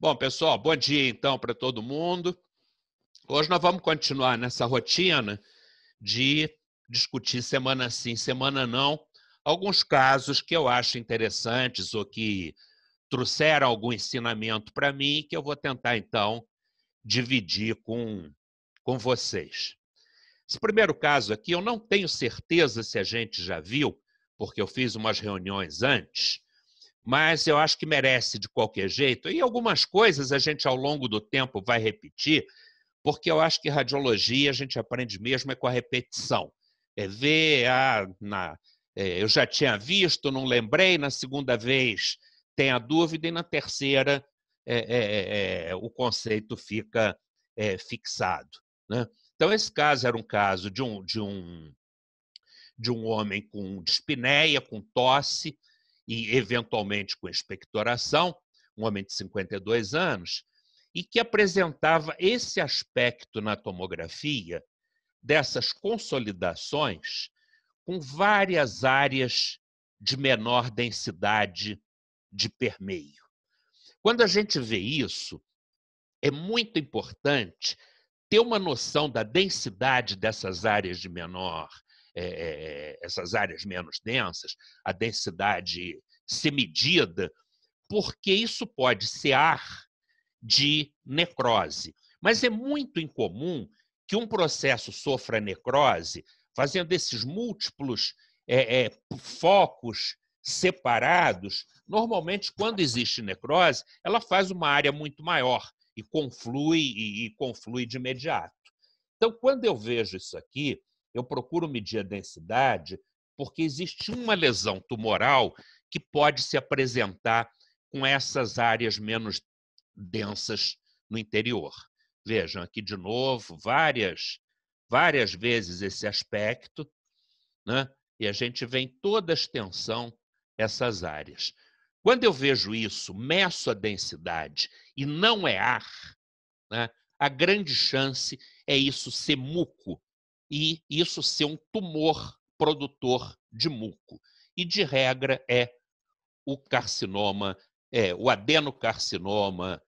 Bom, pessoal, bom dia então para todo mundo. Hoje nós vamos continuar nessa rotina de discutir semana sim, semana não, alguns casos que eu acho interessantes ou que trouxeram algum ensinamento para mim que eu vou tentar então dividir com vocês. Esse primeiro caso aqui eu não tenho certeza se a gente já viu, porque eu fiz umas reuniões antes, mas eu acho que merece de qualquer jeito. E algumas coisas a gente, ao longo do tempo, vai repetir, porque eu acho que radiologia a gente aprende mesmo é com a repetição. É ver, eu já tinha visto, não lembrei, na segunda vez tem a dúvida, e na terceira o conceito fica fixado. Né? Então, esse caso era um caso de um homem com dispneia, com tosse e, eventualmente, com expectoração, um homem de 52 anos, e que apresentava esse aspecto na tomografia dessas consolidações com várias áreas de menor densidade de permeio. Quando a gente vê isso, é muito importante ter uma noção da densidade dessas áreas de menor, essas áreas menos densas, a densidade ser medida, porque isso pode ser ar de necrose. Mas é muito incomum que um processo sofra necrose fazendo esses múltiplos focos separados. Normalmente, quando existe necrose, ela faz uma área muito maior e conflui de imediato. Então, quando eu vejo isso aqui, eu procuro medir a densidade, porque existe uma lesão tumoral que pode se apresentar com essas áreas menos densas no interior. Vejam aqui de novo, várias vezes esse aspecto, né? E a gente vê em toda a extensão essas áreas. Quando eu vejo isso, meço a densidade e não é ar, né? A grande chance é isso ser muco e isso ser um tumor produtor de muco. E, de regra, é o carcinoma, o adenocarcinoma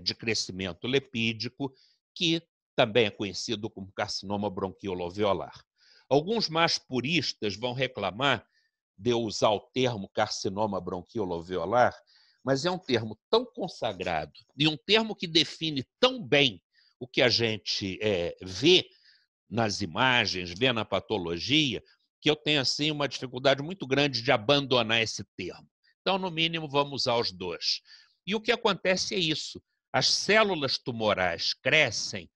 de crescimento lepídico, que também é conhecido como carcinoma bronquioalveolar. Alguns mais puristas vão reclamar de eu usar o termo carcinoma bronquioalveolar, mas é um termo tão consagrado e um termo que define tão bem o que a gente vê nas imagens, vê na patologia, que eu tenho assim uma dificuldade muito grande de abandonar esse termo. Então, no mínimo, vamos usar os dois. E o que acontece é isso: as células tumorais crescem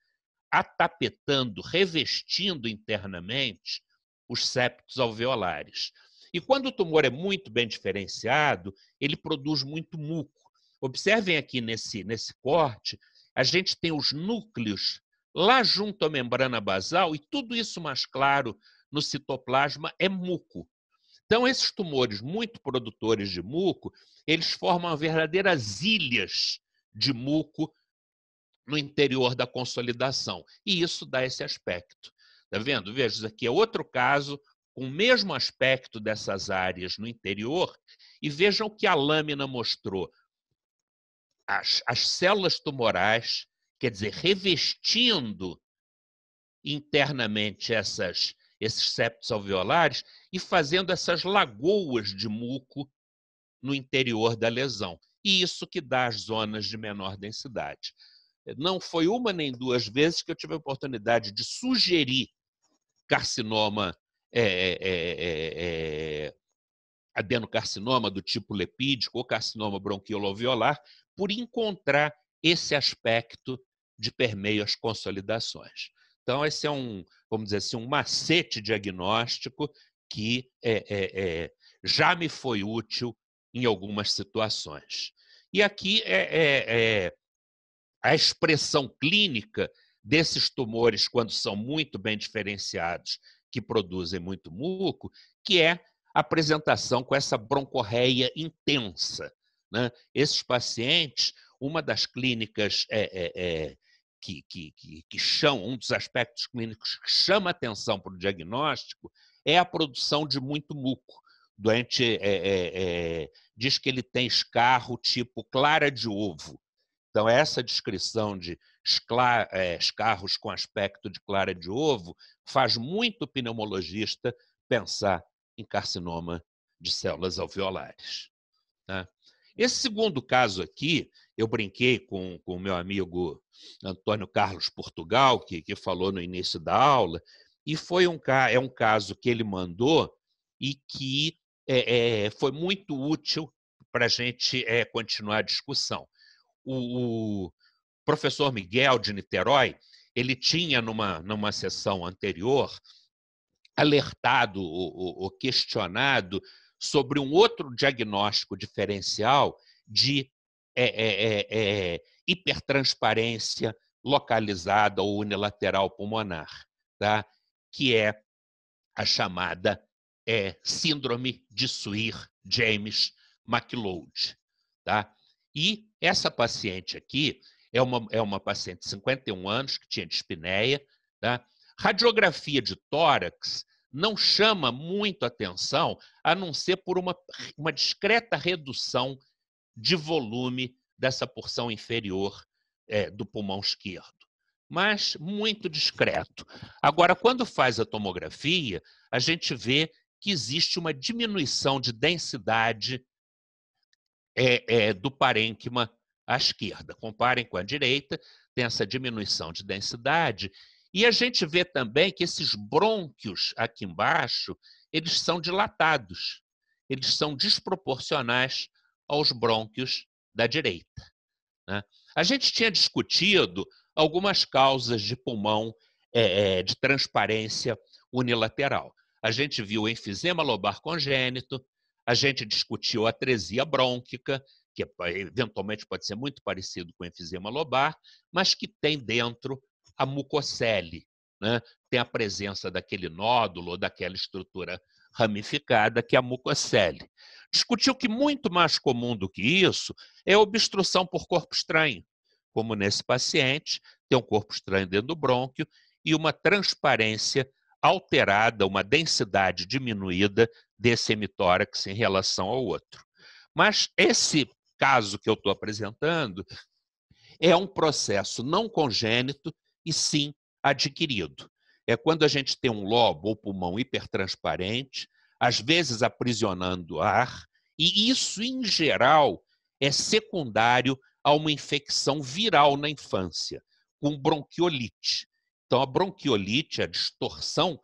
atapetando, revestindo internamente os septos alveolares. E quando o tumor é muito bem diferenciado, ele produz muito muco. Observem aqui nesse corte, a gente tem os núcleos lá junto à membrana basal e tudo isso mais claro no citoplasma é muco. Então, esses tumores muito produtores de muco, eles formam verdadeiras ilhas de muco no interior da consolidação. E isso dá esse aspecto. Está vendo? Veja, isso aqui é outro caso com o mesmo aspecto dessas áreas no interior, e vejam o que a lâmina mostrou. As células tumorais, quer dizer, revestindo internamente esses septos alveolares e fazendo essas lagoas de muco no interior da lesão. E isso que dá as zonas de menor densidade. Não foi uma nem duas vezes que eu tive a oportunidade de sugerir carcinoma, adenocarcinoma do tipo lepídico ou carcinoma bronquioalveolar, por encontrar esse aspecto de permeio às consolidações. Então, esse é vamos dizer assim, um macete diagnóstico que já me foi útil em algumas situações. E aqui a expressão clínica desses tumores, quando são muito bem diferenciados, que produzem muito muco, que é a apresentação com essa broncorreia intensa. Né? Esses pacientes, uma das clínicas que chama, um dos aspectos clínicos que chama atenção para o diagnóstico é a produção de muito muco. O doente diz que ele tem escarro tipo clara de ovo, Então, essa descrição de escarros com aspecto de clara de ovo faz muito pneumologista pensar em carcinoma de células alveolares. Tá? Esse segundo caso aqui, eu brinquei com o meu amigo Antônio Carlos Portugal, que falou no início da aula, e é um caso que ele mandou e que foi muito útil para a gente continuar a discussão. O professor Miguel de Niterói, ele tinha, numa sessão anterior, alertado ou questionado sobre um outro diagnóstico diferencial de hipertransparência localizada ou unilateral pulmonar, tá? Que é a chamada síndrome de Swir-James-McLeod. Tá? E essa paciente aqui é uma paciente de 51 anos que tinha dispneia. Tá? Radiografia de tórax não chama muito atenção, a não ser por uma discreta redução de volume dessa porção inferior do pulmão esquerdo, mas muito discreto. Agora, quando faz a tomografia, a gente vê que existe uma diminuição de densidade do parênquima à esquerda. Comparem com a direita, tem essa diminuição de densidade, e a gente vê também que esses brônquios aqui embaixo, eles são dilatados, eles são desproporcionais aos brônquios da direita. Né? A gente tinha discutido algumas causas de pulmão de transparência unilateral. A gente viu o enfisema lobar congênito, a gente discutiu a atresia brônquica, que eventualmente pode ser muito parecido com o enfisema lobar, mas que tem dentro a mucocele, né? Tem a presença daquele nódulo ou daquela estrutura ramificada que é a mucocele. Discutiu que muito mais comum do que isso é a obstrução por corpo estranho, como nesse paciente, tem um corpo estranho dentro do brônquio e uma transparência alterada, uma densidade diminuída desse hemitórax em relação ao outro. Mas esse caso que eu estou apresentando é um processo não congênito e sim adquirido. É quando a gente tem um lobo ou pulmão hipertransparente, às vezes aprisionando ar, e isso, em geral, é secundário a uma infecção viral na infância, com bronquiolite. Então, a bronquiolite, a distorção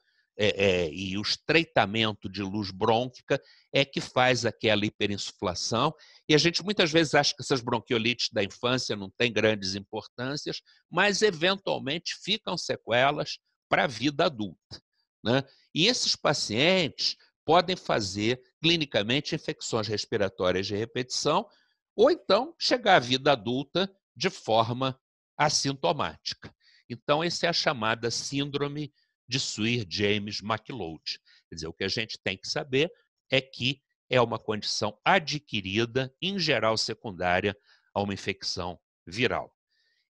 e o estreitamento de luz brônquica é que faz aquela hiperinsuflação, e a gente muitas vezes acha que essas bronquiolites da infância não têm grandes importâncias, mas eventualmente ficam sequelas para a vida adulta. Né? E esses pacientes podem fazer clinicamente infecções respiratórias de repetição, ou então chegar à vida adulta de forma assintomática. Então, essa é a chamada síndrome de Swir-James-McLeod. Quer dizer, o que a gente tem que saber é que é uma condição adquirida, em geral secundária, a uma infecção viral.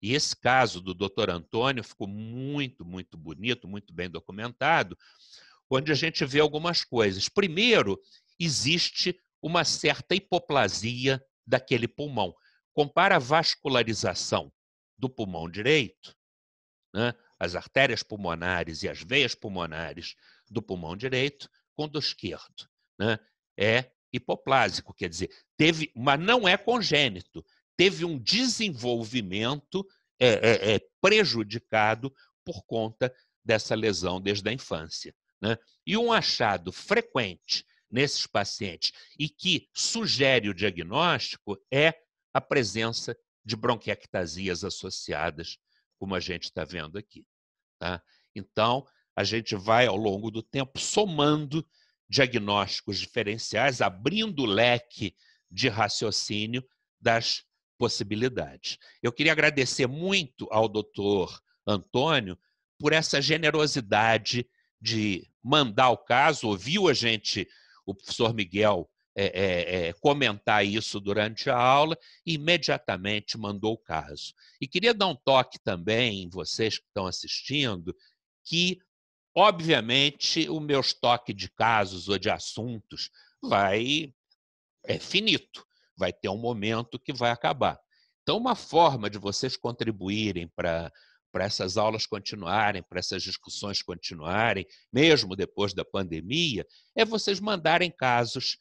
E esse caso do Dr. Antônio ficou muito, muito bonito, muito bem documentado, onde a gente vê algumas coisas. Primeiro, existe uma certa hipoplasia daquele pulmão. Compara a vascularização do pulmão direito, né, as artérias pulmonares e as veias pulmonares do pulmão direito com do esquerdo. Né? É hipoplásico, quer dizer, mas não é congênito, teve um desenvolvimento prejudicado por conta dessa lesão desde a infância. Né? E um achado frequente nesses pacientes e que sugere o diagnóstico é a presença de bronquiectasias associadas, como a gente está vendo aqui. Tá? Então, a gente vai, ao longo do tempo, somando diagnósticos diferenciais, abrindo o leque de raciocínio das possibilidades. Eu queria agradecer muito ao doutor Antônio por essa generosidade de mandar o caso, ouviu a gente, o professor Miguel, comentar isso durante a aula e imediatamente mandou o caso. E queria dar um toque também em vocês que estão assistindo, que, obviamente, o meu estoque de casos ou de assuntos é finito, vai ter um momento que vai acabar. Então, uma forma de vocês contribuírem para essas aulas continuarem, para essas discussões continuarem, mesmo depois da pandemia, é vocês mandarem casos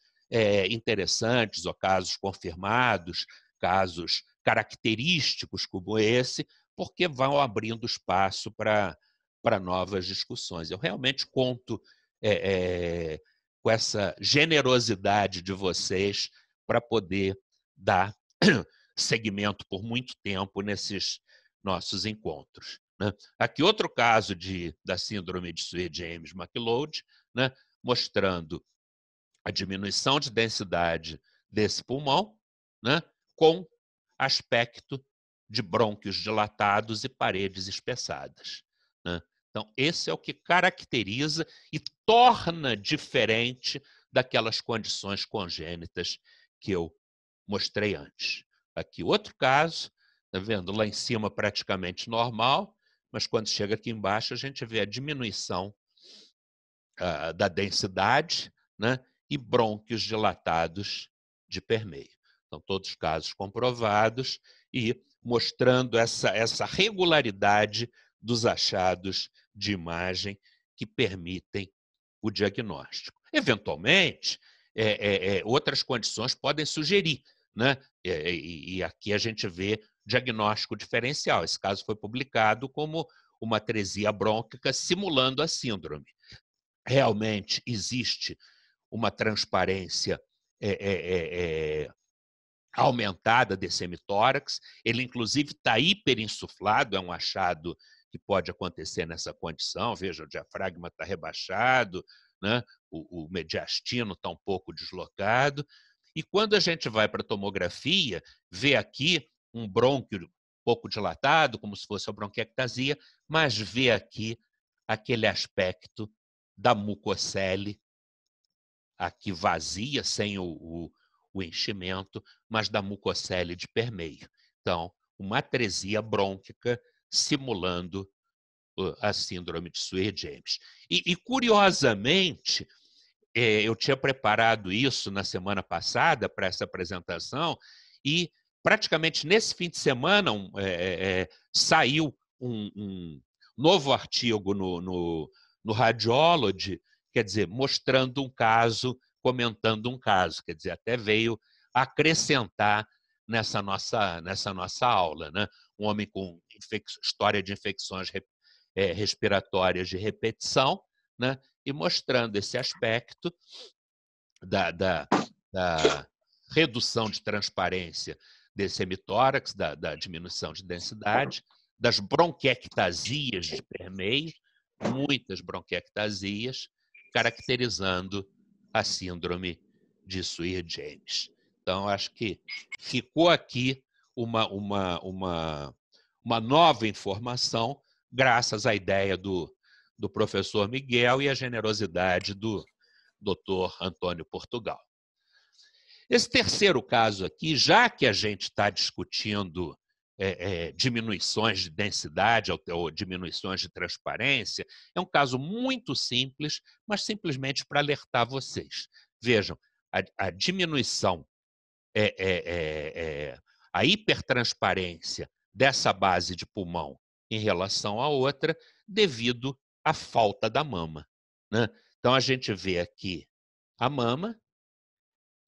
interessantes ou casos confirmados, casos característicos como esse, porque vão abrindo espaço para novas discussões. Eu realmente conto com essa generosidade de vocês para poder dar seguimento por muito tempo nesses nossos encontros. Né? Aqui outro caso da síndrome de Swyer-James-McLeod, né? Mostrando a diminuição de densidade desse pulmão, né? Com aspecto de brônquios dilatados e paredes espessadas. Né? Então, esse é o que caracteriza e torna diferente daquelas condições congênitas que eu mostrei antes. Aqui outro caso, tá vendo? Lá em cima praticamente normal, mas quando chega aqui embaixo a gente vê a diminuição da densidade, né? E brônquios dilatados de permeio. Então, todos os casos comprovados e mostrando essa regularidade dos achados de imagem que permitem o diagnóstico. Eventualmente, outras condições podem sugerir, né? E aqui a gente vê diagnóstico diferencial. Esse caso foi publicado como uma atresia brônquica simulando a síndrome. Realmente existe uma transparência aumentada desse hemitórax. Ele, inclusive, está hiperinsuflado, é um achado que pode acontecer nessa condição. Veja, o diafragma está rebaixado, né? O mediastino está um pouco deslocado. E quando a gente vai para a tomografia, vê aqui um brônquio um pouco dilatado, como se fosse a bronquiectasia, mas vê aqui aquele aspecto da mucocele, aqui vazia, sem o enchimento, mas da mucocele de permeio. Então, uma atresia brônquica simulando a síndrome de Swyer-James. E, curiosamente, eu tinha preparado isso na semana passada para essa apresentação e praticamente nesse fim de semana saiu um novo artigo no Radiology, quer dizer, mostrando um caso, comentando um caso, quer dizer, até veio acrescentar nessa nossa aula, né? Um homem com história de infecções respiratórias de repetição, né? E mostrando esse aspecto da redução de transparência desse hemitórax, da diminuição de densidade, das bronquiectasias de permeio, muitas bronquiectasias, caracterizando a síndrome de Swyer-James. Então, acho que ficou aqui uma nova informação, graças à ideia do professor Miguel e à generosidade do Dr. Antônio Portugal. Esse terceiro caso aqui, já que a gente está discutindo diminuições de densidade ou diminuições de transparência, é um caso muito simples, mas simplesmente para alertar vocês. Vejam, a diminuição, a hipertransparência dessa base de pulmão em relação à outra, devido à falta da mama, né? Então, a gente vê aqui a mama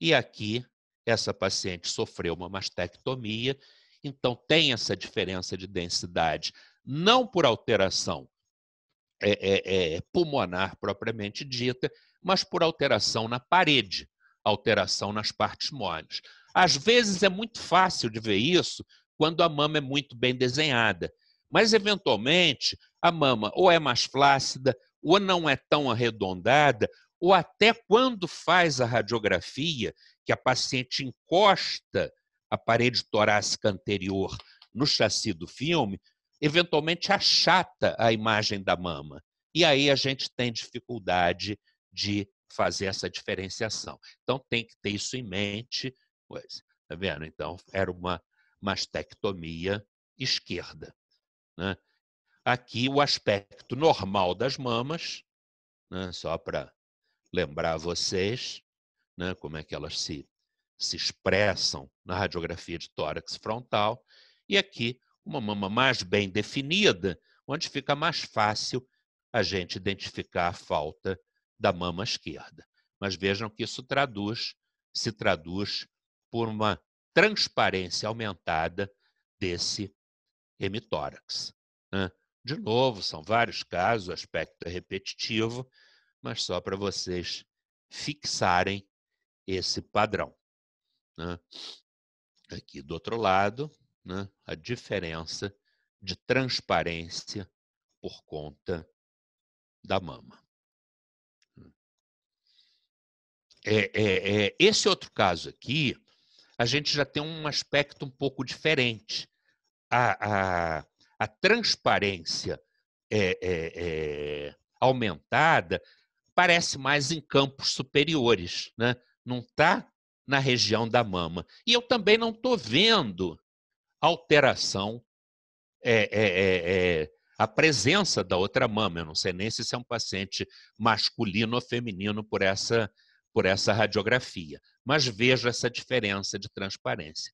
e aqui essa paciente sofreu uma mastectomia, então tem essa diferença de densidade, não por alteração pulmonar propriamente dita, mas por alteração na parede, alteração nas partes moles. Às vezes é muito fácil de ver isso quando a mama é muito bem desenhada, mas eventualmente a mama ou é mais flácida, ou não é tão arredondada, ou até quando faz a radiografia, que a paciente encosta a parede torácica anterior no chassi do filme, eventualmente achata a imagem da mama. E aí a gente tem dificuldade de fazer essa diferenciação. Então, tem que ter isso em mente. Tá vendo? Então, era uma mastectomia esquerda, né? Aqui o aspecto normal das mamas, né? Só para lembrar vocês, né? Como é que elas se se expressam na radiografia de tórax frontal, e aqui uma mama mais bem definida, onde fica mais fácil a gente identificar a falta da mama esquerda. Mas vejam que isso se traduz por uma transparência aumentada desse hemitórax, né? De novo, são vários casos, o aspecto é repetitivo, mas só para vocês fixarem esse padrão, né? Aqui do outro lado, né, a diferença de transparência por conta da mama. Esse outro caso aqui, a gente já tem um aspecto um pouco diferente. A transparência aumentada parece mais em campos superiores, né? Não está na região da mama. E eu também não estou vendo alteração, a presença da outra mama. Eu não sei nem se é um paciente masculino ou feminino por essa radiografia, mas vejo essa diferença de transparência.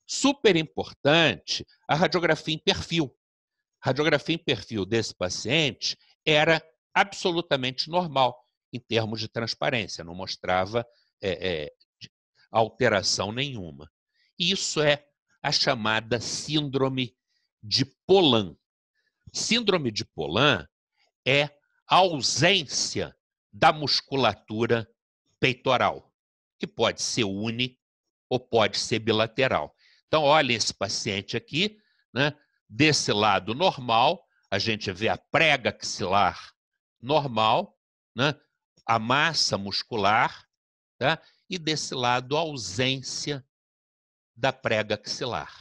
Super importante a radiografia em perfil. A radiografia em perfil desse paciente era absolutamente normal em termos de transparência, não mostrava alteração nenhuma. Isso é a chamada síndrome de Polan. Síndrome de Polan é a ausência da musculatura peitoral, que pode ser uni ou pode ser bilateral. Então, olha esse paciente aqui, né? Desse lado normal, a gente vê a prega axilar normal, né? A massa muscular, tá? E desse lado a ausência da prega axilar.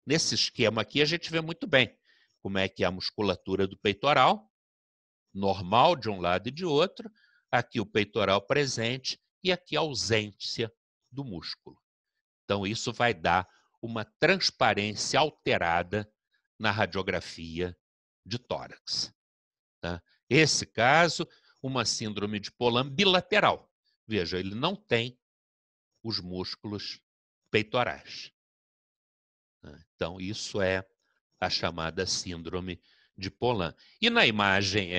Nesse esquema aqui a gente vê muito bem como é que é a musculatura do peitoral, normal de um lado e de outro, aqui o peitoral presente e aqui a ausência do músculo. Então isso vai dar uma transparência alterada na radiografia de tórax, tá? Esse caso, uma síndrome de Polan bilateral. Veja, ele não tem os músculos peitorais. Então, isso é a chamada síndrome de Polan. E na imagem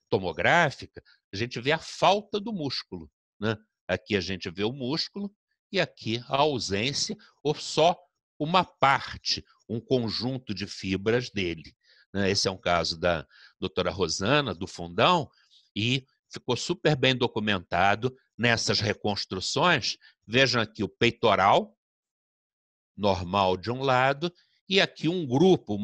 tomográfica, a gente vê a falta do músculo, né? Aqui a gente vê o músculo e aqui a ausência ou só uma parte, um conjunto de fibras dele, né? Esse é um caso da doutora Rosana, do Fundão, e ficou super bem documentado nessas reconstruções. Vejam aqui o peitoral normal de um lado e aqui um grupo,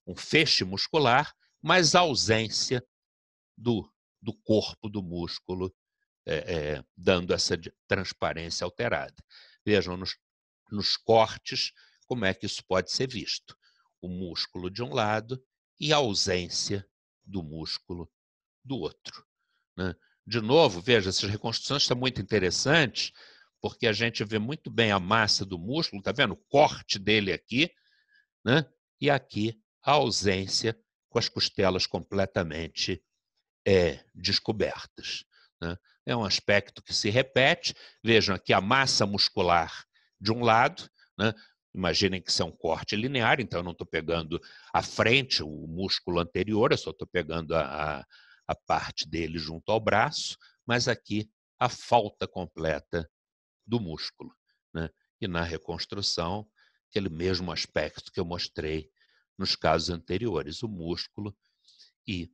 um feixe muscular, mas ausência do corpo do músculo, dando essa transparência alterada. Vejam nos cortes como é que isso pode ser visto. O músculo de um lado e a ausência do músculo do outro, né? De novo, veja, essas reconstruções estão muito interessantes, porque a gente vê muito bem a massa do músculo, está vendo? O corte dele aqui, né? E aqui a ausência com as costelas completamente descobertas, né? É um aspecto que se repete. Vejam aqui a massa muscular de um lado, né? Imaginem que isso é um corte linear, então eu não estou pegando a frente, o músculo anterior, eu só estou pegando a parte dele junto ao braço, mas aqui a falta completa do músculo, né? E na reconstrução, aquele mesmo aspecto que eu mostrei nos casos anteriores, o músculo e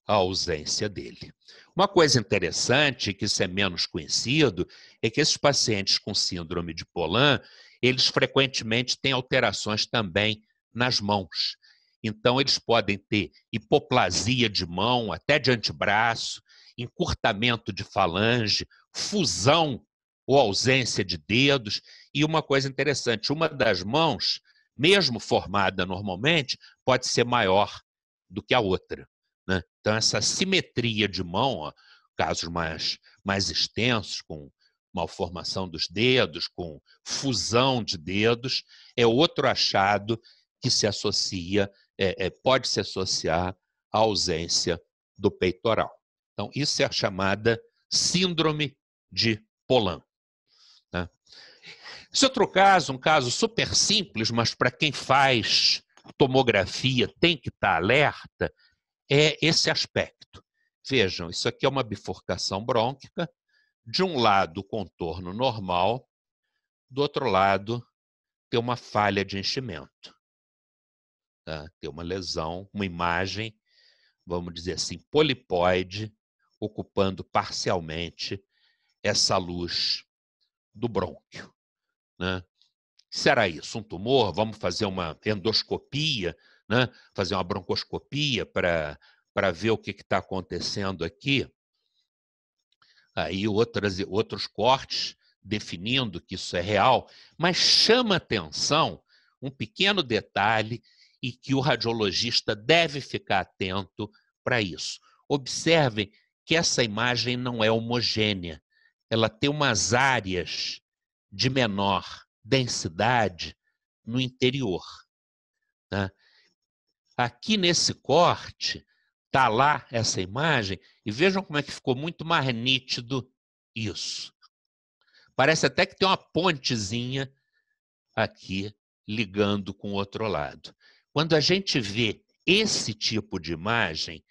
a ausência dele. Uma coisa interessante, que isso é menos conhecido, é que esses pacientes com síndrome de Polan, eles frequentemente têm alterações também nas mãos. Então, eles podem ter hipoplasia de mão, até de antebraço, encurtamento de falange, fusão ou ausência de dedos. E uma coisa interessante, uma das mãos, mesmo formada normalmente, pode ser maior do que a outra, né? Então, essa simetria de mão, ó, casos mais extensos, com malformação dos dedos, com fusão de dedos, é outro achado que se associa, pode se associar à ausência do peitoral. Então, isso é a chamada síndrome de Polan. Né? Esse outro caso, um caso super simples, mas para quem faz tomografia tem que estar alerta, é esse aspecto. Vejam, isso aqui é uma bifurcação brônquica. De um lado, o contorno normal, do outro lado, tem uma falha de enchimento. Tá? Tem uma lesão, uma imagem, vamos dizer assim, polipoide, ocupando parcialmente essa luz do brônquio. Né? Será isso? Um tumor? Vamos fazer uma endoscopia, né? Fazer uma broncoscopia para ver o que está acontecendo aqui? Aí outros cortes definindo que isso é real, mas chama atenção um pequeno detalhe e que o radiologista deve ficar atento para isso. Observem que essa imagem não é homogênea. Ela tem umas áreas de menor densidade no interior. Tá? Aqui nesse corte, está lá essa imagem, e vejam como é que ficou muito mais nítido isso. Parece até que tem uma pontezinha aqui ligando com o outro lado. Quando a gente vê esse tipo de imagem,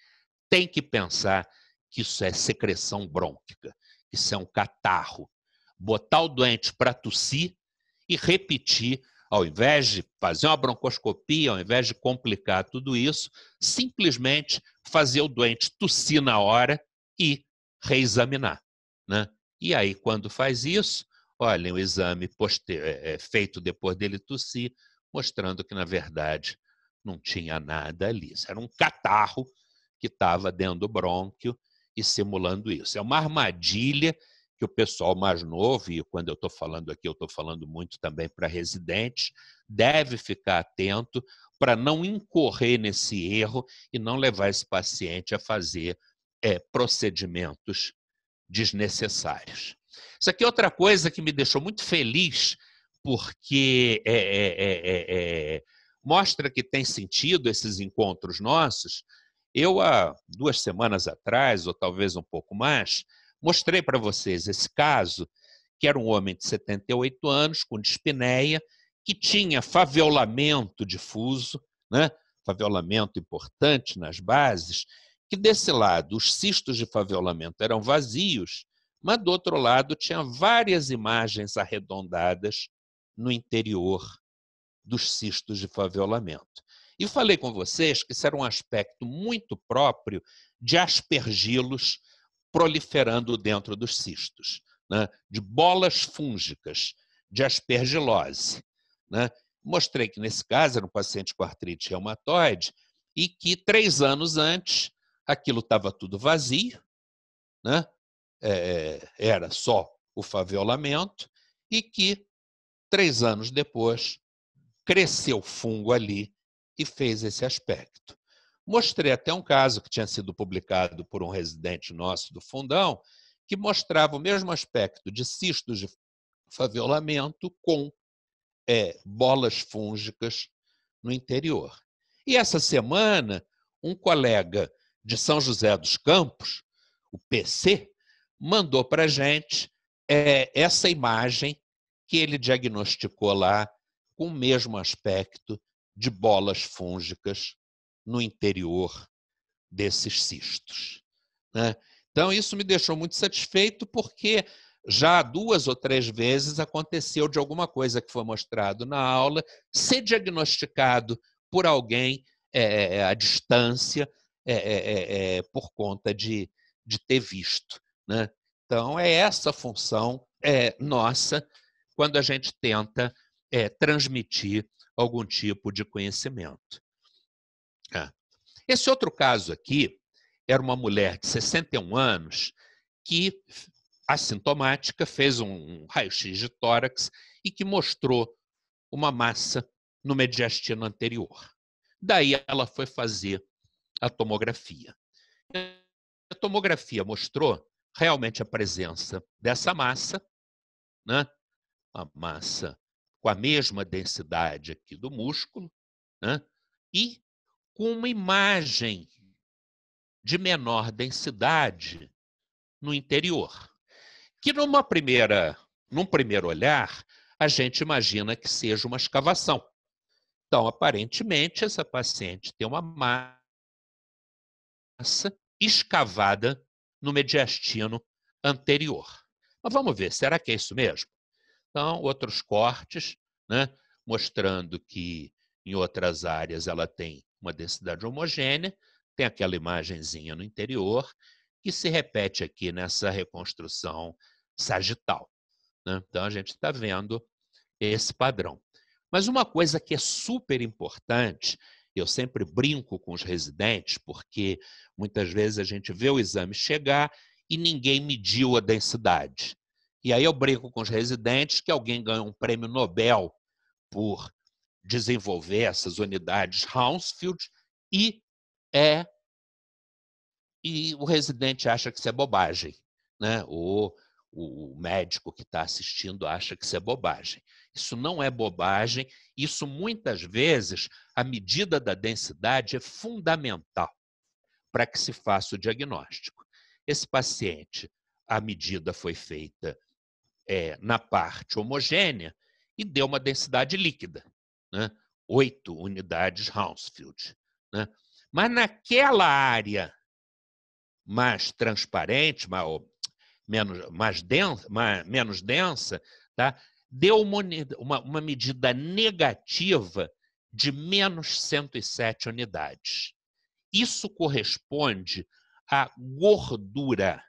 tem que pensar que isso é secreção brônquica, isso é um catarro. Botar o doente para tossir e repetir, ao invés de fazer uma broncoscopia, ao invés de complicar tudo isso, simplesmente fazer o doente tossir na hora e reexaminar. Né? E aí, quando faz isso, olhem o exame feito depois dele tossir, mostrando que, na verdade, não tinha nada ali. Isso era um catarro que estava dentro do brônquio e simulando isso. É uma armadilha que o pessoal mais novo, e quando eu estou falando aqui, eu estou falando muito também para residentes, deve ficar atento para não incorrer nesse erro e não levar esse paciente a fazer procedimentos desnecessários. Isso aqui é outra coisa que me deixou muito feliz, porque mostra que tem sentido esses encontros nossos. Eu, há 2 semanas atrás, ou talvez um pouco mais, mostrei para vocês esse caso, que era um homem de 78 anos, com dispneia, que tinha faveolamento difuso, né? Faveolamento importante nas bases, que desse lado os cistos de faveolamento eram vazios, mas do outro lado tinha várias imagens arredondadas no interior dos cistos de faveolamento. E falei com vocês que isso era um aspecto muito próprio de aspergilos proliferando dentro dos cistos, né? De bolas fúngicas, de aspergilose. Né? Mostrei que, nesse caso, era um paciente com artrite reumatoide e que 3 anos antes aquilo estava tudo vazio, né? Era só o faveolamento, e que 3 anos depois cresceu fungo ali e fez esse aspecto. Mostrei até um caso que tinha sido publicado por um residente nosso do Fundão, que mostrava o mesmo aspecto de cistos de faveolamento com bolas fúngicas no interior. E essa semana, um colega de São José dos Campos, o PC, mandou para a gente essa imagem que ele diagnosticou lá com o mesmo aspecto de bolas fúngicas no interior desses cistos. Né? Então, isso me deixou muito satisfeito, porque já 2 ou 3 vezes aconteceu de alguma coisa que foi mostrado na aula ser diagnosticado por alguém à distância por conta de ter visto. Né? Então, é essa a função nossa quando a gente tenta transmitir algum tipo de conhecimento. Esse outro caso aqui era uma mulher de 61 anos que, assintomática, fez um raio-x de tórax e que mostrou uma massa no mediastino anterior. Daí ela foi fazer a tomografia. A tomografia mostrou realmente a presença dessa massa, né? A massa com a mesma densidade aqui do músculo, né? E com uma imagem de menor densidade no interior, que num primeiro olhar, a gente imagina que seja uma escavação. Então, aparentemente, essa paciente tem uma massa escavada no mediastino anterior. Mas vamos ver, será que é isso mesmo? Então, outros cortes, né, mostrando que em outras áreas ela tem uma densidade homogênea, tem aquela imagenzinha no interior, que se repete aqui nessa reconstrução sagital, né? Então, a gente está vendo esse padrão. Mas uma coisa que é super importante, eu sempre brinco com os residentes, porque muitas vezes a gente vê o exame chegar e ninguém mediu a densidade. E aí eu brinco com os residentes que alguém ganha um prêmio Nobel por desenvolver essas unidades Hounsfield e e o residente acha que isso é bobagem, né? O médico que está assistindo acha que isso é bobagem. Isso não é bobagem, isso muitas vezes, a medida da densidade é fundamental para que se faça o diagnóstico. Esse paciente, a medida foi feita na parte homogênea e deu uma densidade líquida, né? 8 unidades Hounsfield, né? Mas naquela área mais transparente, menos densa, tá? Deu uma medida negativa de menos 107 unidades. Isso corresponde à gordura.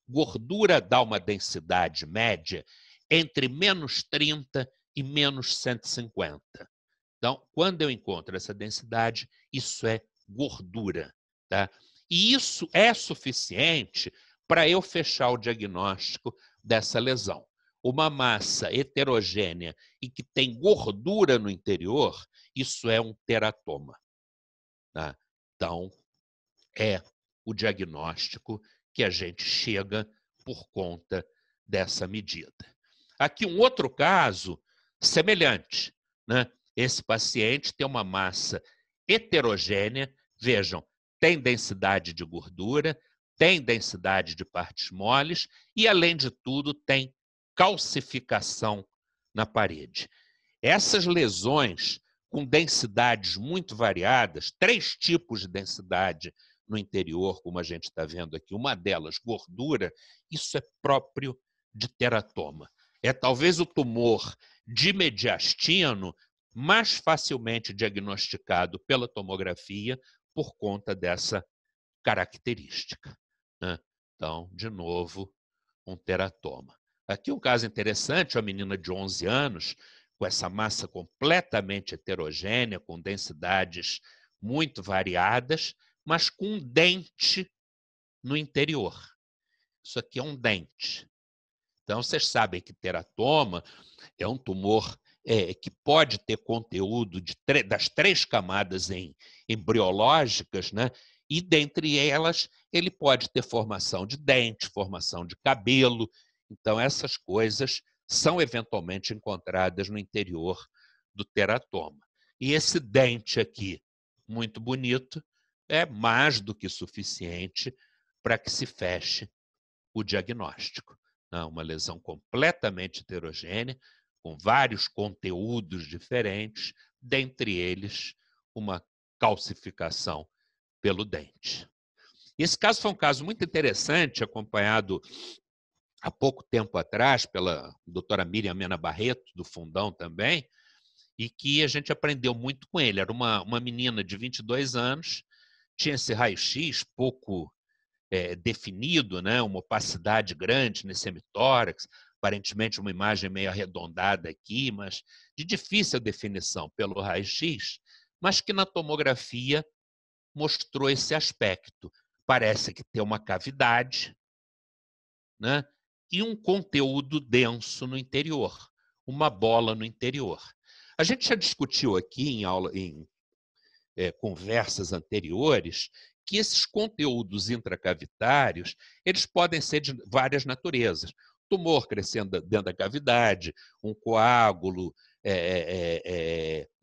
Gordura dá uma densidade média entre menos 30 e menos 150. Então, quando eu encontro essa densidade, isso é gordura, tá? E isso é suficiente para eu fechar o diagnóstico dessa lesão. Uma massa heterogênea e que tem gordura no interior, isso é um teratoma, tá? Então, é o diagnóstico que a gente chega por conta dessa medida. Aqui um outro caso semelhante, né? Esse paciente tem uma massa heterogênea, vejam, tem densidade de gordura, tem densidade de partes moles e, além de tudo, tem calcificação na parede. Essas lesões com densidades muito variadas, 3 tipos de densidade no interior, como a gente está vendo aqui, uma delas, gordura, isso é próprio de teratoma. É talvez o tumor de mediastino mais facilmente diagnosticado pela tomografia por conta dessa característica, né? Então, de novo, um teratoma. Aqui um caso interessante, uma menina de 11 anos, com essa massa completamente heterogênea, com densidades muito variadas, mas com um dente no interior. Isso aqui é um dente. Então, vocês sabem que teratoma é um tumor que pode ter conteúdo das 3 camadas embriológicas, né? E, dentre elas, ele pode ter formação de dente, formação de cabelo. Então, essas coisas são eventualmente encontradas no interior do teratoma. E esse dente aqui, muito bonito, é mais do que suficiente para que se feche o diagnóstico. Uma lesão completamente heterogênea, com vários conteúdos diferentes, dentre eles uma calcificação pelo dente. Esse caso foi um caso muito interessante, acompanhado há pouco tempo atrás pela doutora Miriam Mena Barreto, do Fundão também, e que a gente aprendeu muito com ele. Era uma menina de 22 anos, tinha esse raio-x pouco definido, né? Uma opacidade grande nesse hemitórax, aparentemente uma imagem meio arredondada aqui, mas de difícil definição pelo raio-x, mas que na tomografia mostrou esse aspecto. Parece que tem uma cavidade, né? E um conteúdo denso no interior, uma bola no interior. A gente já discutiu aqui em conversas anteriores que esses conteúdos intracavitários eles podem ser de várias naturezas. Tumor crescendo dentro da cavidade, um coágulo,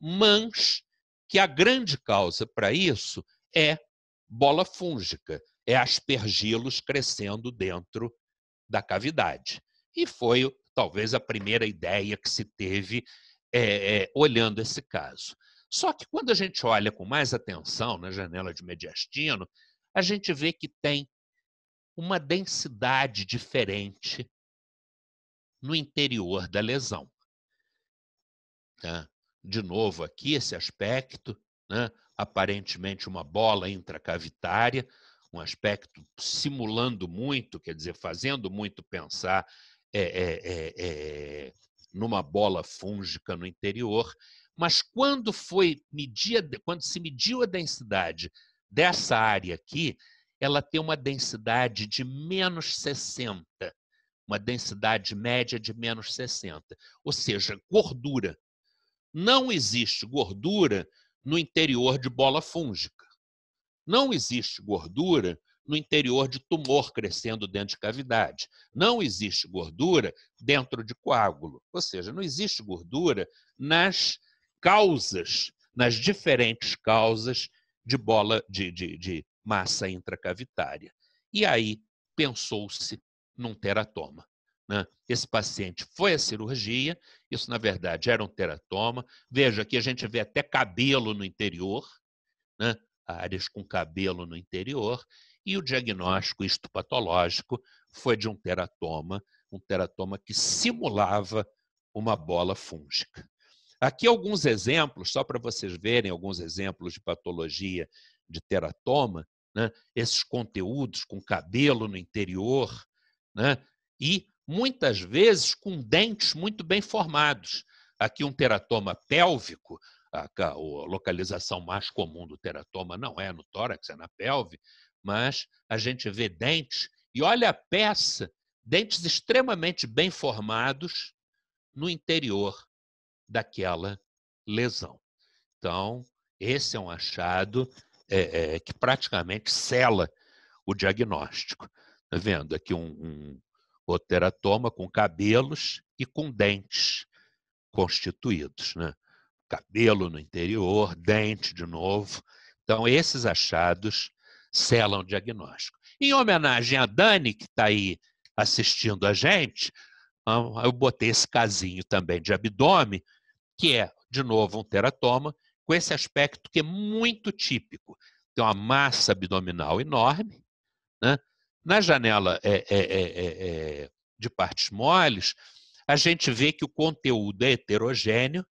mas que a grande causa para isso é bola fúngica. é aspergi-los crescendo dentro da cavidade. E foi talvez a primeira ideia que se teve olhando esse caso. Só que quando a gente olha com mais atenção na janela de mediastino, a gente vê que tem uma densidade diferente no interior da lesão. Tá? De novo, aqui esse aspecto, né? Aparentemente uma bola intracavitária, um aspecto simulando muito, quer dizer, fazendo muito pensar numa bola fúngica no interior, mas quando se mediu a densidade dessa área aqui, ela tem uma densidade de menos 60, uma densidade média de menos 60, ou seja, gordura. Não existe gordura no interior de bola fúngica. Não existe gordura no interior de tumor crescendo dentro de cavidade. Não existe gordura dentro de coágulo. Ou seja, não existe gordura nas causas, nas diferentes causas de bola de massa intracavitária. E aí pensou-se num teratoma. Né? Esse paciente foi à cirurgia, isso na verdade era um teratoma. Veja que a gente vê até cabelo no interior, né? Áreas com cabelo no interior, e o diagnóstico histopatológico foi de um teratoma que simulava uma bola fúngica. Aqui alguns exemplos, só para vocês verem alguns exemplos de patologia de teratoma, né? Esses conteúdos com cabelo no interior, né? E muitas vezes com dentes muito bem formados. Aqui um teratoma pélvico, a localização mais comum do teratoma não é no tórax, é na pelve, mas a gente vê dentes, e olha a peça, dentes extremamente bem formados no interior daquela lesão. Então, esse é um achado que praticamente sela o diagnóstico. Está vendo? Aqui um teratoma com cabelos e com dentes constituídos, né? Cabelo no interior, dente de novo. Então, esses achados selam o diagnóstico. Em homenagem a Dani, que está aí assistindo a gente, eu botei esse casinho também de abdômen, que é, de novo, um teratoma, com esse aspecto que é muito típico. Tem uma massa abdominal enorme, né? Na janela de partes moles, a gente vê que o conteúdo é heterogêneo,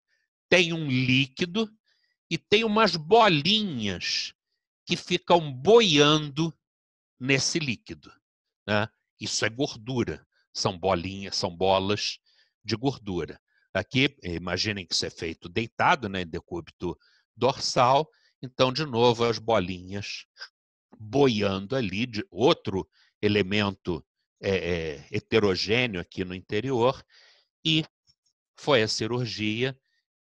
tem um líquido e tem umas bolinhas que ficam boiando nesse líquido. Né? Isso é gordura. São bolinhas, são bolas de gordura. Aqui, imaginem que isso é feito deitado, né, em decúbito dorsal. Então, de novo, as bolinhas boiando ali, de outro elemento heterogêneo aqui no interior. E foi a cirurgia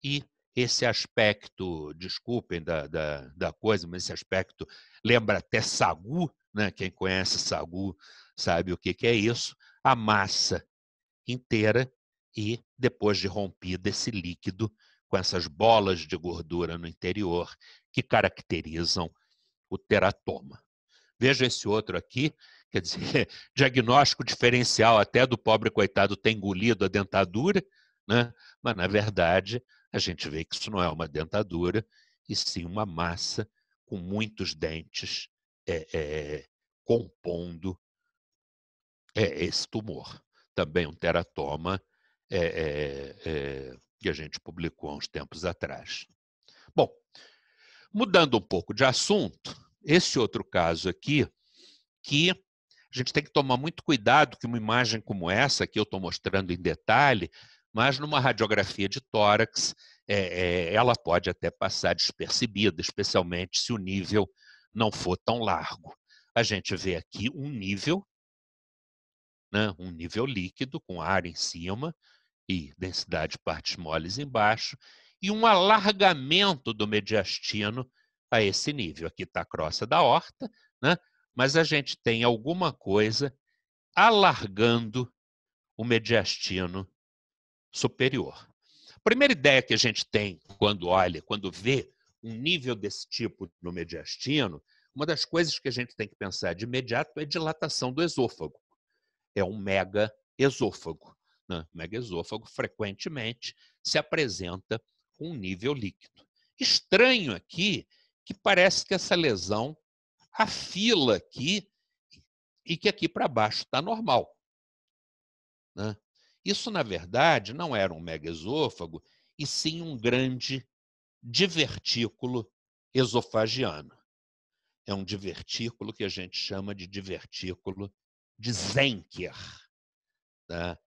e esse aspecto, desculpem da coisa, mas esse aspecto lembra até sagu, né? Quem conhece sagu sabe o que é isso. A massa inteira e, depois de rompido, esse líquido com essas bolas de gordura no interior que caracterizam o teratoma. Veja esse outro aqui, quer dizer, diagnóstico diferencial até do pobre coitado ter engolido a dentadura, né? Mas, na verdade, a gente vê que isso não é uma dentadura, e sim uma massa com muitos dentes compondo esse tumor. Também um teratoma que a gente publicou há uns tempos atrás. Bom, mudando um pouco de assunto, esse outro caso aqui, que a gente tem que tomar muito cuidado que uma imagem como essa, que eu estou mostrando em detalhe, mas numa radiografia de tórax, ela pode até passar despercebida, especialmente se o nível não for tão largo. A gente vê aqui um nível, né, um nível líquido, com ar em cima e densidade de partes moles embaixo, e um alargamento do mediastino a esse nível. Aqui está a crosta da aorta, né? Mas a gente tem alguma coisa alargando o mediastino superior. A primeira ideia que a gente tem quando olha, quando vê um nível desse tipo no mediastino, Uma das coisas que a gente tem que pensar de imediato é dilatação do esôfago. É um megaesôfago, né? O megaesôfago frequentemente se apresenta com um nível líquido. Estranho aqui que parece que essa lesão afila aqui e que aqui para baixo está normal, né? Isso, na verdade, não era um megaesôfago, e sim um grande divertículo esofagiano. É um divertículo que a gente chama de divertículo de Zenker, tá?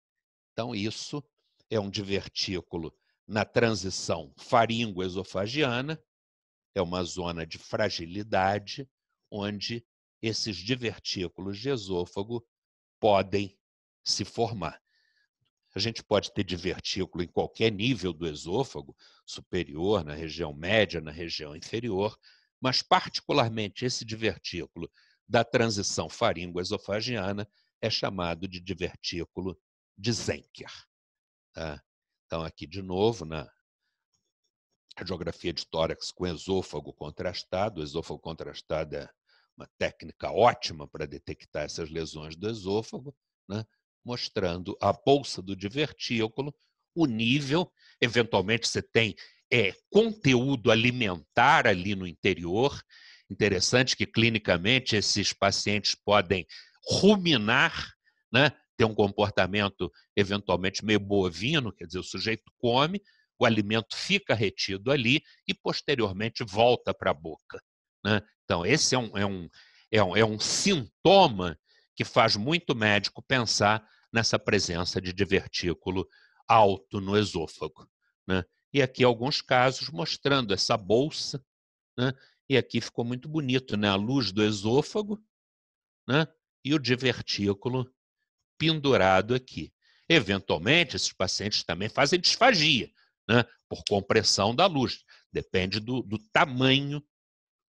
Então, isso é um divertículo na transição faringo-esofagiana, é uma zona de fragilidade, onde esses divertículos de esôfago podem se formar. A gente pode ter divertículo em qualquer nível do esôfago, superior, na região média, na região inferior, mas particularmente esse divertículo da transição faringo-esofagiana é chamado de divertículo de Zenker, tá? Então, aqui de novo, na radiografia de tórax com esôfago contrastado. O esôfago contrastado é uma técnica ótima para detectar essas lesões do esôfago, né? Mostrando a bolsa do divertículo, o nível, eventualmente você tem conteúdo alimentar ali no interior. Interessante que clinicamente esses pacientes podem ruminar, né? Ter um comportamento eventualmente meio bovino, quer dizer, o sujeito come, o alimento fica retido ali e posteriormente volta para a boca, né? Então, esse é um sintoma que faz muito médico pensar nessa presença de divertículo alto no esôfago, né? E aqui alguns casos mostrando essa bolsa, né? E aqui ficou muito bonito, né? A luz do esôfago, né? E o divertículo pendurado aqui. Eventualmente, esses pacientes também fazem disfagia, né? Por compressão da luz. Depende do tamanho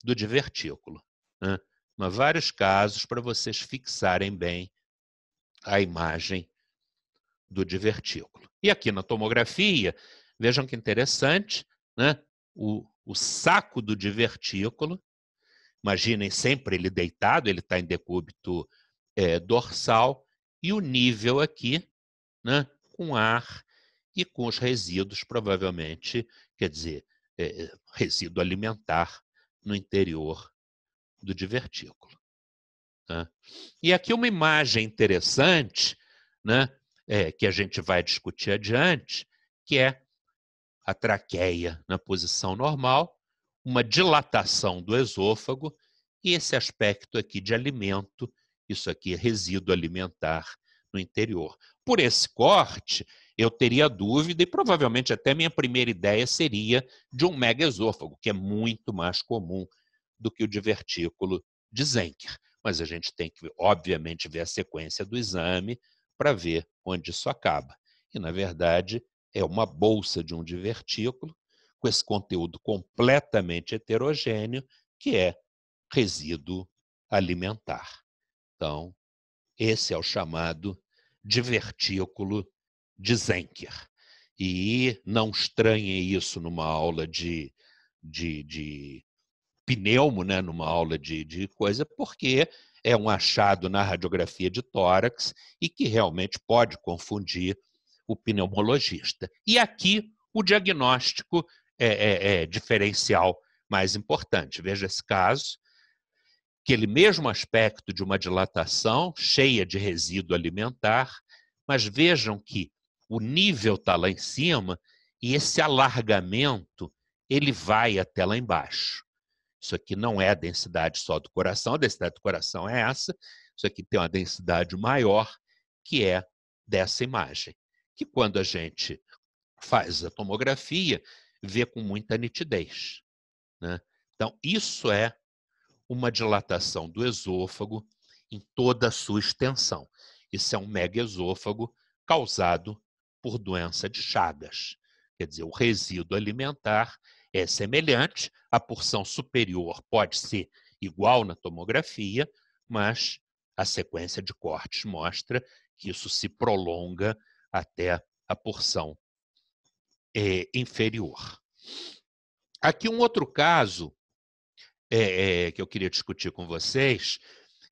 do divertículo, né? Mas vários casos para vocês fixarem bem a imagem do divertículo. E aqui na tomografia, vejam que interessante, né? O saco do divertículo, imaginem sempre ele deitado, ele está em decúbito dorsal, e o nível aqui, né? Com ar e com os resíduos, provavelmente, quer dizer, resíduo alimentar no interior do divertículo, né? E aqui uma imagem interessante, né? Que a gente vai discutir adiante, que é a traqueia na posição normal, uma dilatação do esôfago e esse aspecto aqui de alimento, isso aqui é resíduo alimentar no interior. Por esse corte, eu teria dúvida e provavelmente até minha primeira ideia seria de um megaesôfago, que é muito mais comum do que o divertículo de Zenker. Mas a gente tem que, obviamente, ver a sequência do exame para ver onde isso acaba. E, na verdade, é uma bolsa de um divertículo com esse conteúdo completamente heterogêneo, que é resíduo alimentar. Então, esse é o chamado divertículo de Zenker. E não estranhem isso numa aula de pneumo, né, numa aula de coisa, porque é um achado na radiografia de tórax e que realmente pode confundir o pneumologista. E aqui o diagnóstico é diferencial mais importante. Veja esse caso, aquele mesmo aspecto de uma dilatação cheia de resíduo alimentar, mas vejam que o nível está lá em cima e esse alargamento ele vai até lá embaixo. Isso aqui não é a densidade só do coração, a densidade do coração é essa. Isso aqui tem uma densidade maior, que é dessa imagem, que quando a gente faz a tomografia, vê com muita nitidez, né? Então, isso é uma dilatação do esôfago em toda a sua extensão. Isso é um megaesôfago causado por doença de Chagas. Quer dizer, o resíduo alimentar é semelhante, a porção superior pode ser igual na tomografia, mas a sequência de cortes mostra que isso se prolonga até a porção inferior. Aqui um outro caso que eu queria discutir com vocês,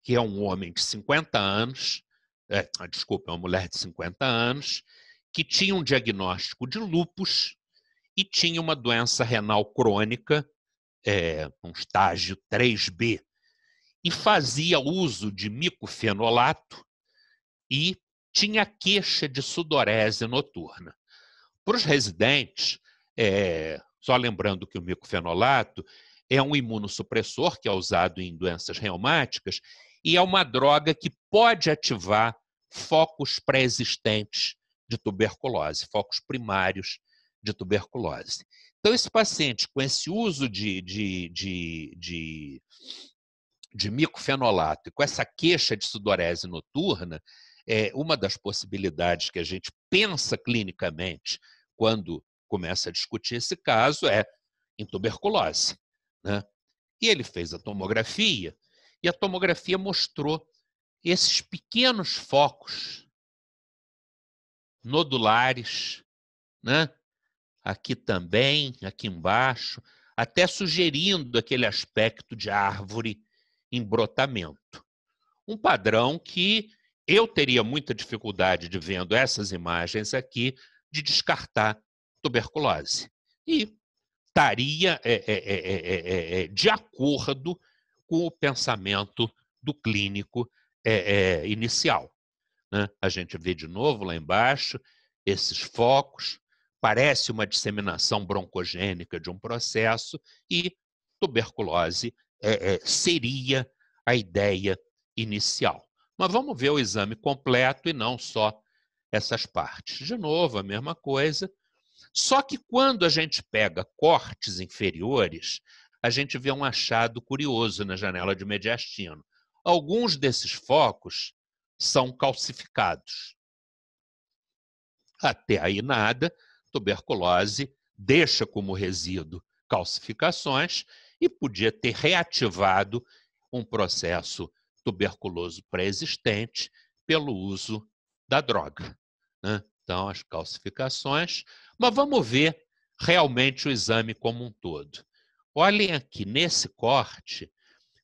que é um homem de 50 anos, desculpa, é uma mulher de 50 anos, que tinha um diagnóstico de lúpus e tinha uma doença renal crônica, um estágio 3B, e fazia uso de micofenolato e tinha queixa de sudorese noturna. Para os residentes, só lembrando que o micofenolato é um imunossupressor que é usado em doenças reumáticas e é uma droga que pode ativar focos pré-existentes de tuberculose, focos primários de tuberculose. Então, esse paciente com esse uso de micofenolato e com essa queixa de sudorese noturna, uma das possibilidades que a gente pensa clinicamente quando começa a discutir esse caso é em tuberculose, né? E ele fez a tomografia, e a tomografia mostrou esses pequenos focos nodulares, né? Aqui também, aqui embaixo, até sugerindo aquele aspecto de árvore em brotamento. Um padrão que eu teria muita dificuldade de vendo essas imagens aqui de descartar tuberculose. E estaria de acordo com o pensamento do clínico inicial, né? A gente vê de novo lá embaixo esses focos, parece uma disseminação broncogênica de um processo e tuberculose seria a ideia inicial. Mas vamos ver o exame completo e não só essas partes. De novo, a mesma coisa, só que quando a gente pega cortes inferiores, a gente vê um achado curioso na janela de mediastino. Alguns desses focos são calcificados. Até aí nada, tuberculose deixa como resíduo calcificações e podia ter reativado um processo tuberculoso pré-existente pelo uso da droga, né? Então, as calcificações. Mas vamos ver realmente o exame como um todo. Olhem aqui nesse corte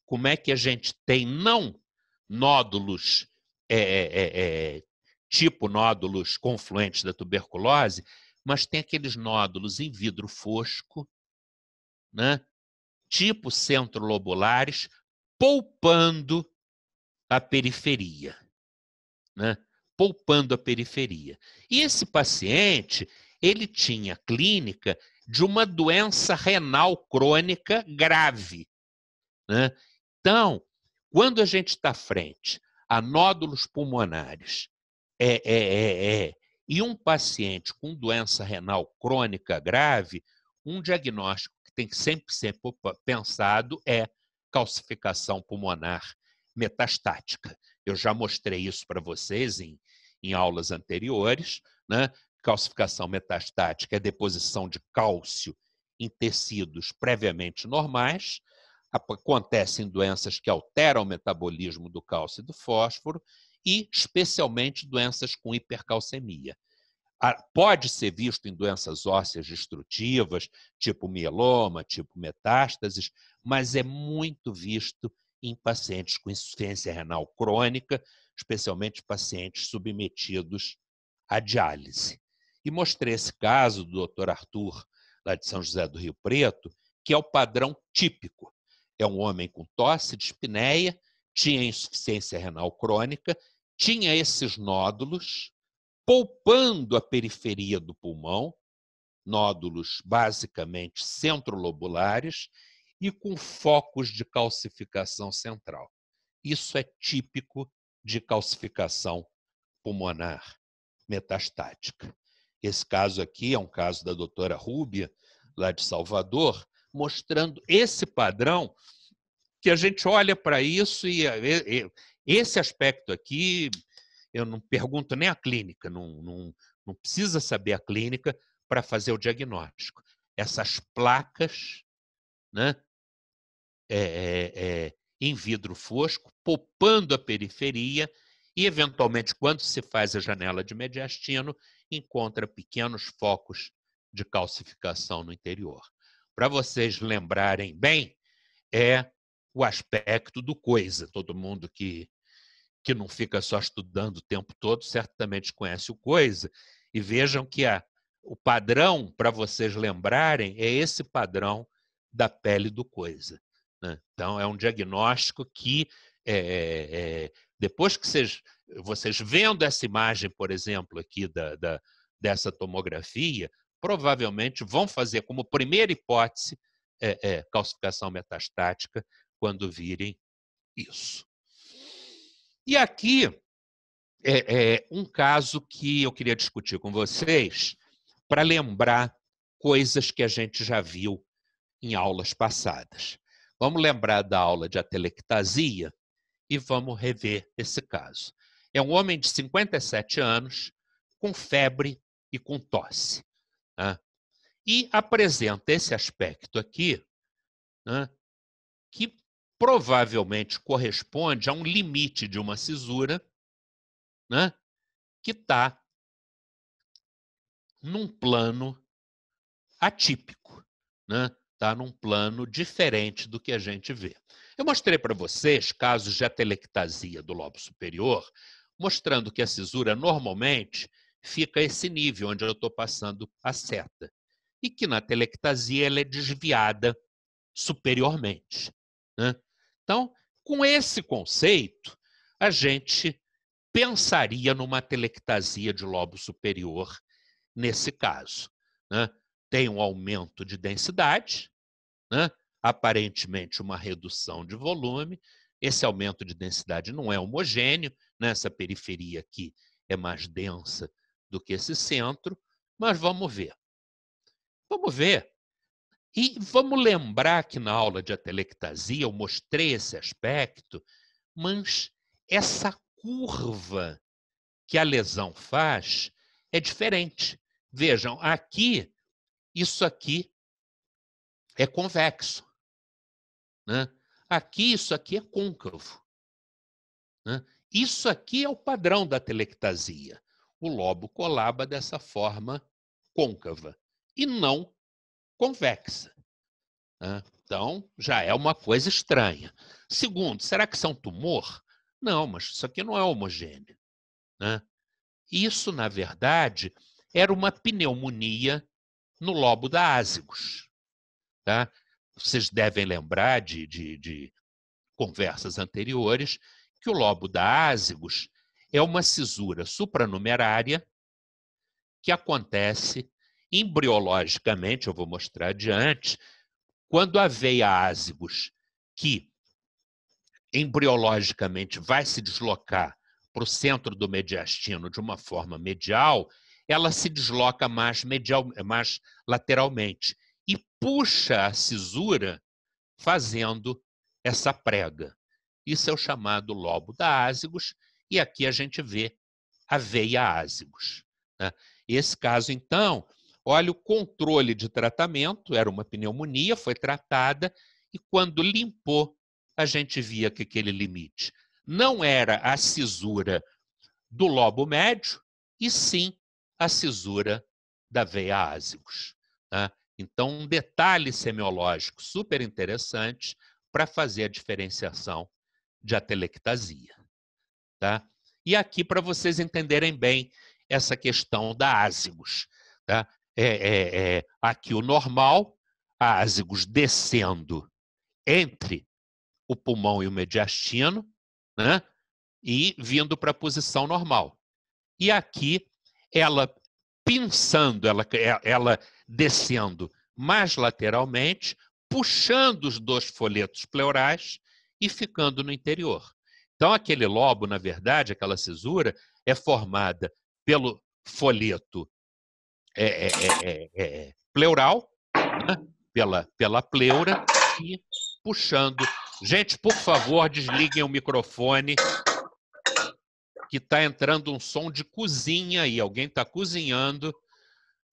como é que a gente tem não nódulos tipo nódulos confluentes da tuberculose, mas tem aqueles nódulos em vidro fosco, né? Tipo centrolobulares, poupando a periferia, né? Poupando a periferia. E esse paciente, ele tinha clínica de uma doença renal crônica grave, né? Então, quando a gente está frente a nódulos pulmonares e um paciente com doença renal crônica grave, um diagnóstico que tem que sempre ser pensado é calcificação pulmonar metastática. Eu já mostrei isso para vocês em aulas anteriores, né? Calcificação metastática é deposição de cálcio em tecidos previamente normais, acontece em doenças que alteram o metabolismo do cálcio e do fósforo e, especialmente, doenças com hipercalcemia. Pode ser visto em doenças ósseas destrutivas, tipo mieloma, tipo metástases, mas é muito visto em pacientes com insuficiência renal crônica, especialmente pacientes submetidos à diálise. E mostrei esse caso do Dr. Arthur, lá de São José do Rio Preto, que é o padrão típico. É um homem com tosse, dispneia, tinha insuficiência renal crônica, tinha esses nódulos, poupando a periferia do pulmão, nódulos basicamente centrolobulares e com focos de calcificação central. Isso é típico de calcificação pulmonar metastática. Esse caso aqui é um caso da doutora Rúbia, lá de Salvador, mostrando esse padrão que a gente olha para isso e esse aspecto aqui, eu não pergunto nem a clínica, não precisa saber a clínica para fazer o diagnóstico. Essas placas, né, em vidro fosco, poupando a periferia e, eventualmente, quando se faz a janela de mediastino, encontra pequenos focos de calcificação no interior. Para vocês lembrarem bem, é o aspecto do coisa. Todo mundo que não fica só estudando o tempo todo certamente conhece o coisa. E vejam que o padrão, para vocês lembrarem, é esse padrão da pele do coisa, né? Então, é um diagnóstico que, depois que vocês vendo essa imagem, por exemplo, aqui dessa tomografia, provavelmente vão fazer como primeira hipótese calcificação metastática quando virem isso. E aqui um caso que eu queria discutir com vocês para lembrar coisas que a gente já viu em aulas passadas. Vamos lembrar da aula de atelectasia e vamos rever esse caso. É um homem de 57 anos, com febre e com tosse, né? E apresenta esse aspecto aqui, né, que provavelmente corresponde a um limite de uma cisura, né, que está num plano atípico, né? Está num plano diferente do que a gente vê. Eu mostrei para vocês casos de atelectasia do lobo superior, mostrando que a cisura normalmente fica a esse nível onde eu estou passando a seta, e que na atelectasia ela é desviada superiormente, né? Então, com esse conceito, a gente pensaria numa atelectasia de lobo superior nesse caso, né? Tem um aumento de densidade, né? Aparentemente uma redução de volume. Esse aumento de densidade não é homogêneo, né? Essa periferia aqui é mais densa do que esse centro, mas vamos ver. Vamos ver. E vamos lembrar que na aula de atelectasia eu mostrei esse aspecto, mas essa curva que a lesão faz é diferente. Vejam, aqui, isso aqui é convexo, né? Aqui, isso aqui é côncavo, né? Isso aqui é o padrão da atelectasia. O lobo colaba dessa forma côncava e não convexa, né? Então, já é uma coisa estranha. Segundo, será que isso é um tumor? Não, mas isso aqui não é homogêneo, né? Isso, na verdade, era uma pneumonia no lobo da ázigos, tá? Vocês devem lembrar de conversas anteriores que o lobo da ázigos é uma cisura supranumerária que acontece embriologicamente, eu vou mostrar adiante, quando a veia ázigos, que embriologicamente vai se deslocar para o centro do mediastino de uma forma medial, ela se desloca mais lateralmente e puxa a cisura fazendo essa prega. Isso é o chamado lobo da ázigos, e aqui a gente vê a veia ázigos, né? Esse caso, então, olha o controle de tratamento, era uma pneumonia, foi tratada, e quando limpou, a gente via que aquele limite não era a cisura do lobo médio, e sim a cisura da veia ázigos, né? Então, um detalhe semiológico super interessante para fazer a diferenciação de atelectasia, tá? E aqui, para vocês entenderem bem essa questão da ázigos, tá? Aqui o normal, a ázigos descendo entre o pulmão e o mediastino, né? E vindo para a posição normal. E aqui, ela pinçando, ela descendo mais lateralmente, puxando os dois folhetos pleurais e ficando no interior. Então, aquele lobo, na verdade, aquela cisura, é formada pelo folheto pleural, né? pela pleura, e puxando. Gente, por favor, desliguem o microfone, que está entrando um som de cozinha aí. Alguém está cozinhando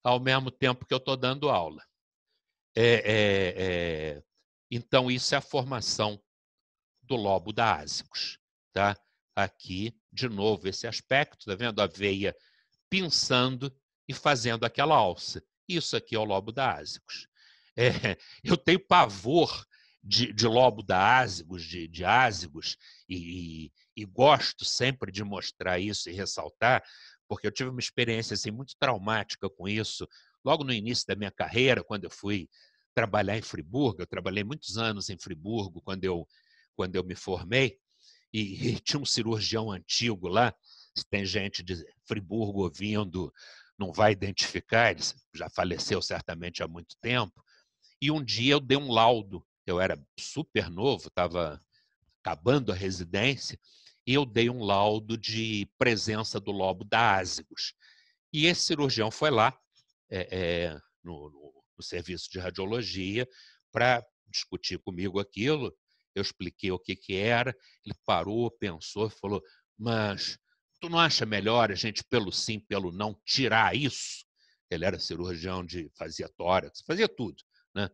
ao mesmo tempo que eu estou dando aula. Então, isso é a formação do lobo da ázigos, tá? Aqui, de novo, esse aspecto, tá vendo? A veia pinçando e fazendo aquela alça. Isso aqui é o lobo da ázigos. Eu tenho pavor de lobo da ázigos, de ázigos, e gosto sempre de mostrar isso e ressaltar, porque eu tive uma experiência assim, muito traumática com isso, logo no início da minha carreira, quando eu fui trabalhar em Friburgo. Eu trabalhei muitos anos em Friburgo quando eu me formei, e tinha um cirurgião antigo lá. Se tem gente de Friburgo ouvindo, não vai identificar, ele já faleceu certamente há muito tempo. E um dia eu dei um laudo, eu era super novo, estava acabando a residência, e eu dei um laudo de presença do lobo da ázigos. E esse cirurgião foi lá no serviço de radiologia para discutir comigo aquilo. Eu expliquei o que era, ele parou, pensou e falou: mas tu não acha melhor a gente, pelo sim, pelo não, tirar isso? Ele era cirurgião fazia tórax, fazia tudo, né?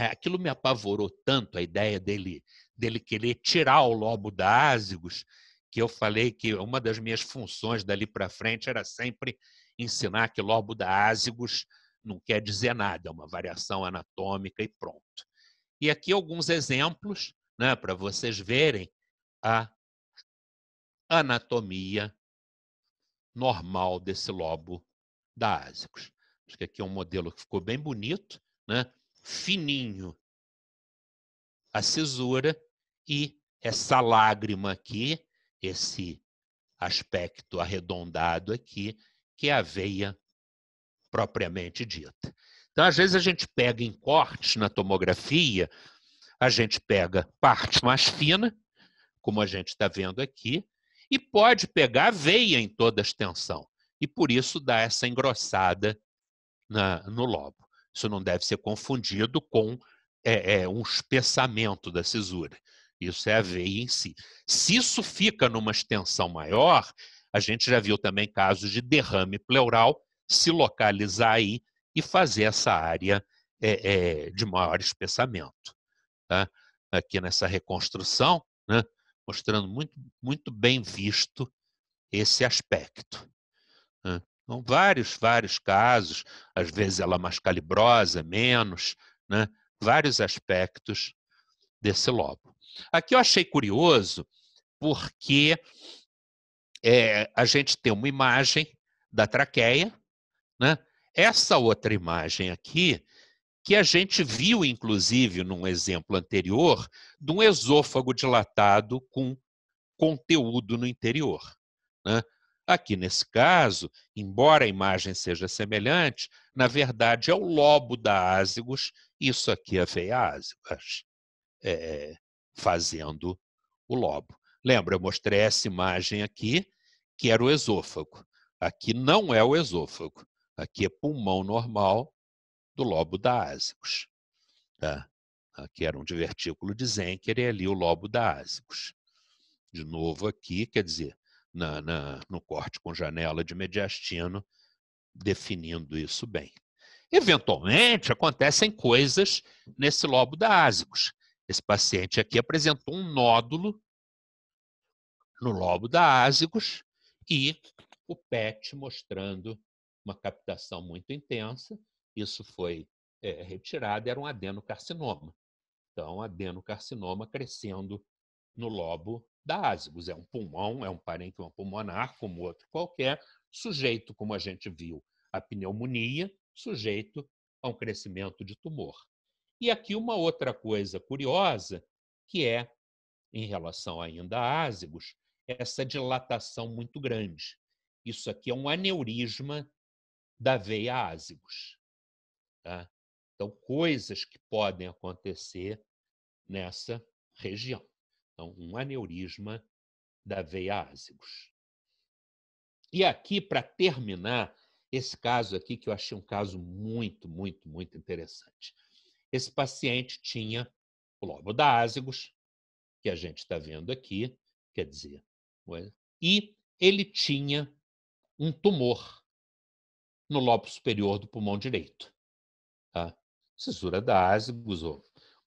Aquilo me apavorou tanto, a ideia dele querer tirar o lobo da ázigos, que eu falei que uma das minhas funções dali para frente era sempre ensinar que lobo da ázigos não quer dizer nada, é uma variação anatômica e pronto. E aqui alguns exemplos, né, para vocês verem a anatomia normal desse lobo da ázigos. Acho que aqui é um modelo que ficou bem bonito, né? Fininho a cisura, e essa lágrima aqui, esse aspecto arredondado aqui, que é a veia propriamente dita. Então, às vezes, a gente pega em cortes na tomografia, a gente pega parte mais fina, como a gente está vendo aqui, e pode pegar a veia em toda a extensão, e por isso dá essa engrossada no lobo. Isso não deve ser confundido com um espessamento da cisura. Isso é a veia em si. Se isso fica numa extensão maior, a gente já viu também casos de derrame pleural se localizar aí e fazer essa área de maior espessamento. Tá? Aqui nessa reconstrução, né, mostrando muito, muito bem visto esse aspecto. Né? Então, vários casos, às vezes ela mais calibrosa, menos, né? Vários aspectos desse lobo. Aqui eu achei curioso porque a gente tem uma imagem da traqueia, né? Essa outra imagem aqui, que a gente viu, inclusive, num exemplo anterior, de um esôfago dilatado com conteúdo no interior, né? Aqui, nesse caso, embora a imagem seja semelhante, na verdade é o lobo da ázigos, isso aqui é a veia ázigos, fazendo o lobo. Lembra, eu mostrei essa imagem aqui, que era o esôfago. Aqui não é o esôfago, aqui é pulmão normal do lobo da ázigos. Tá? Aqui era um divertículo de Zenker e ali o lobo da ázigos. De novo aqui, quer dizer, no corte com janela de mediastino, definindo isso bem. Eventualmente, acontecem coisas nesse lobo da ázigos. Esse paciente aqui apresentou um nódulo no lobo da ázigos e o PET mostrando uma captação muito intensa. Isso foi retirado, era um adenocarcinoma. Então, adenocarcinoma crescendo no lobo da ázigos. É um pulmão, é um parênquima pulmonar, como outro qualquer, sujeito, como a gente viu, à pneumonia, sujeito a um crescimento de tumor. E aqui uma outra coisa curiosa, que é, em relação ainda a ázigos, essa dilatação muito grande. Isso aqui é um aneurisma da veia ázigos. Tá? Então, coisas que podem acontecer nessa região. Então, um aneurisma da veia ázigos. E aqui, para terminar, esse caso aqui, que eu achei um caso muito, muito, muito interessante. Esse paciente tinha o lobo da ázigos, que a gente está vendo aqui, quer dizer, e ele tinha um tumor no lobo superior do pulmão direito. Tá? Cisura da ázigos,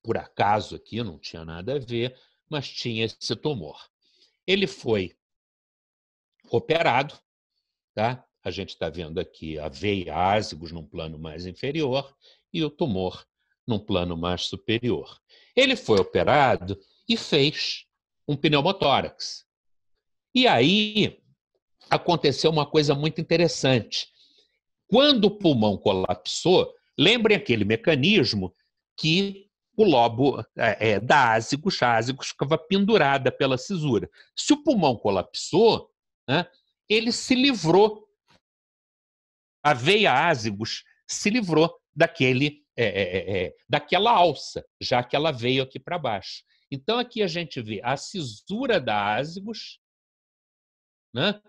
por acaso aqui, não tinha nada a ver, mas tinha esse tumor. Ele foi operado, tá? A gente está vendo aqui a veia ázigos num plano mais inferior e o tumor num plano mais superior. Ele foi operado e fez um pneumotórax. E aí aconteceu uma coisa muito interessante. Quando o pulmão colapsou, lembrem aquele mecanismo que o lobo da ázigos, a ázigos ficava pendurada pela cisura. Se o pulmão colapsou, né, ele se livrou, a veia ázigos se livrou daquela alça, já que ela veio aqui para baixo. Então, aqui a gente vê a cisura da ázigos, né,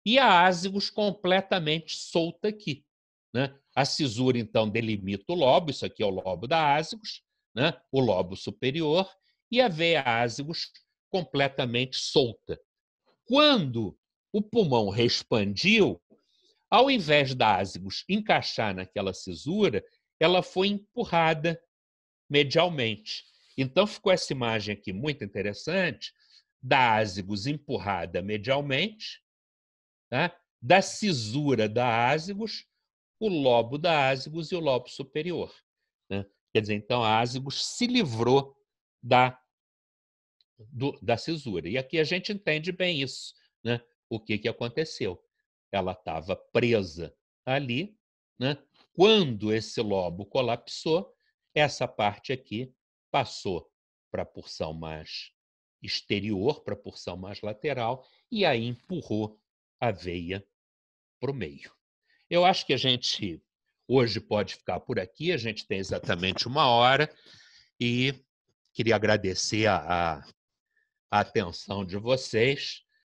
e a ázigos completamente solta aqui. Né? A cisura, então, delimita o lobo, isso aqui é o lobo da ázigos, né? O lobo superior, e a veia ázigos completamente solta. Quando o pulmão reexpandiu, ao invés da ázigos encaixar naquela cisura, ela foi empurrada medialmente. Então, ficou essa imagem aqui muito interessante, da ázigos empurrada medialmente, tá? Da cisura da ázigos, o lobo da ázigos e o lobo superior. Né? Quer dizer, então, a ázigos se livrou da cisura. E aqui a gente entende bem isso. Né? O que aconteceu? Ela estava presa ali. Né? Quando esse lobo colapsou, essa parte aqui passou para a porção mais exterior, para a porção mais lateral, e aí empurrou a veia para o meio. Eu acho que a gente hoje pode ficar por aqui, a gente tem exatamente 1 hora, e queria agradecer a atenção de vocês